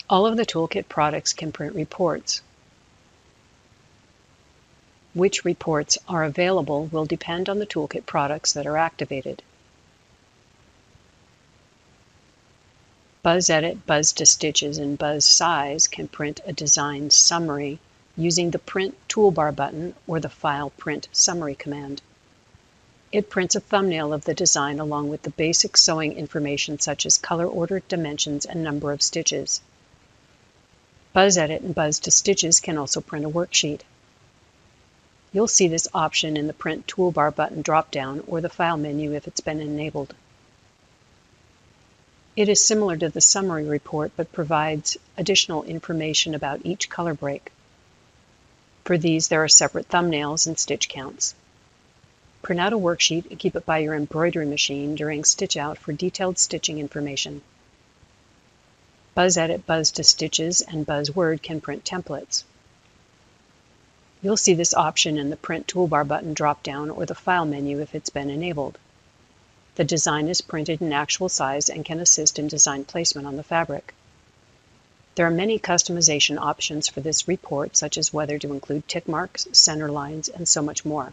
All of the Toolkit products can print reports. Which reports are available will depend on the Toolkit products that are activated. Buzz Edit, Buzz to Stitches, and Buzz Size can print a design summary using the Print Toolbar button or the File Print Summary command. It prints a thumbnail of the design along with the basic sewing information such as color order, dimensions, and number of stitches. Buzz Edit and Buzz to Stitches can also print a worksheet. You'll see this option in the Print Toolbar button drop-down or the File menu if it's been enabled. It is similar to the summary report but provides additional information about each color break. For these, there are separate thumbnails and stitch counts. Print out a worksheet and keep it by your embroidery machine during stitch out for detailed stitching information. Buzz Edit, Buzz to Stitches, and Buzz Word can print templates. You'll see this option in the Print Toolbar button drop-down or the File menu if it's been enabled. The design is printed in actual size and can assist in design placement on the fabric. There are many customization options for this report, such as whether to include tick marks, center lines, and so much more.